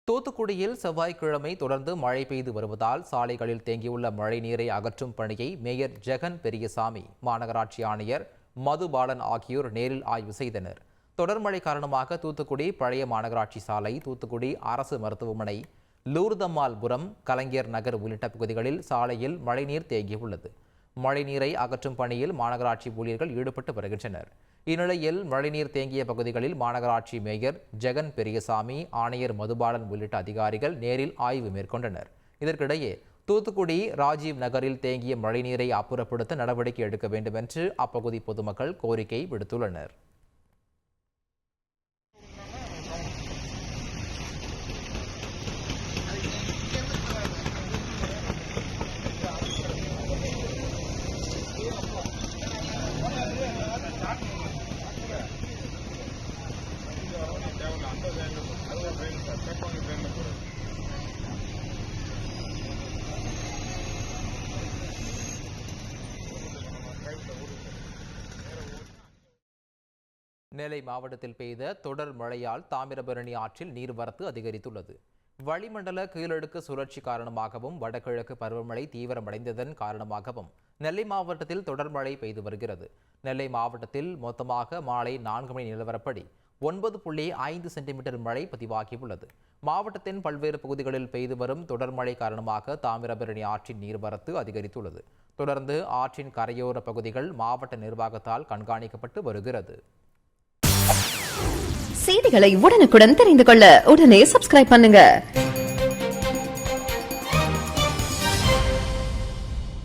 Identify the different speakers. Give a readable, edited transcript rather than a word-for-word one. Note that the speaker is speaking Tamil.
Speaker 1: தூத்துக்குடியில் செவ்வாய்க்கிழமை தொடர்ந்து மழை பெய்து வருவதால் சாலைகளில் தேங்கியுள்ள மழைநீரை அகற்றும் பணியை மேயர் ஜெகன் பெரியசாமி, மாநகராட்சி ஆணையர் மதுபாலன் ஆகியோர் நேரில் ஆய்வு செய்தனர். தொடர் மழை காரணமாக தூத்துக்குடி பழைய மாநகராட்சி சாலை, தூத்துக்குடி அரசு மருத்துவமனை, லூர்தம்மாள்புரம், கலைஞர் நகர் உள்ளிட்ட பகுதிகளில் சாலையில் மழைநீர் தேங்கியுள்ளது. மழைநீரை அகற்றும் பணியில் மாநகராட்சி ஊழியர்கள் ஈடுபட்டு வருகின்றனர். இந்நிலையில் மழைநீர் தேங்கிய பகுதிகளில் மாநகராட்சி மேயர் ஜெகன் பெரியசாமி, ஆணையர் மதுபாலன் உள்ளிட்ட அதிகாரிகள் நேரில் ஆய்வு மேற்கொண்டனர். இதற்கிடையே தூத்துக்குடி ராஜீவ் நகரில் தேங்கிய மழைநீரை அப்புறப்படுத்த நடவடிக்கை எடுக்க வேண்டும் என்று அப்பகுதி பொதுமக்கள் கோரிக்கை விடுத்துள்ளனர். நெல்லை மாவட்டத்தில் பெய்த தொடர் மழையால் தாமிரபரணி ஆற்றில் நீர்வரத்து அதிகரித்துள்ளது. வளிமண்டல கீழடுக்கு சுழற்சி காரணமாகவும் வடகிழக்கு பருவமழை தீவிரமடைந்ததன் காரணமாகவும் நெல்லை மாவட்டத்தில் தொடர் மழை பெய்து வருகிறது. நெல்லை மாவட்டத்தில் மொத்தமாக மாலை 4 மணி நிலவரப்படி 9.5 சென்டிமீட்டர் மழை பதிவாகியுள்ளது. மாவட்டத்தின் பல்வேறு பகுதிகளில் பெய்து வரும் தொடர் மழை காரணமாக தாமிரபரணி ஆற்றின் நீர்வரத்து அதிகரித்துள்ளது. தொடர்ந்து ஆற்றின் கரையோர பகுதிகள் மாவட்ட நிர்வாகத்தால் கண்காணிக்கப்பட்டு வருகிறது.
Speaker 2: செய்திகளை உடனுக்குடன் தெரிந்து கொள்ள உடனே சப்ஸ்கிரைப் பண்ணுங்க.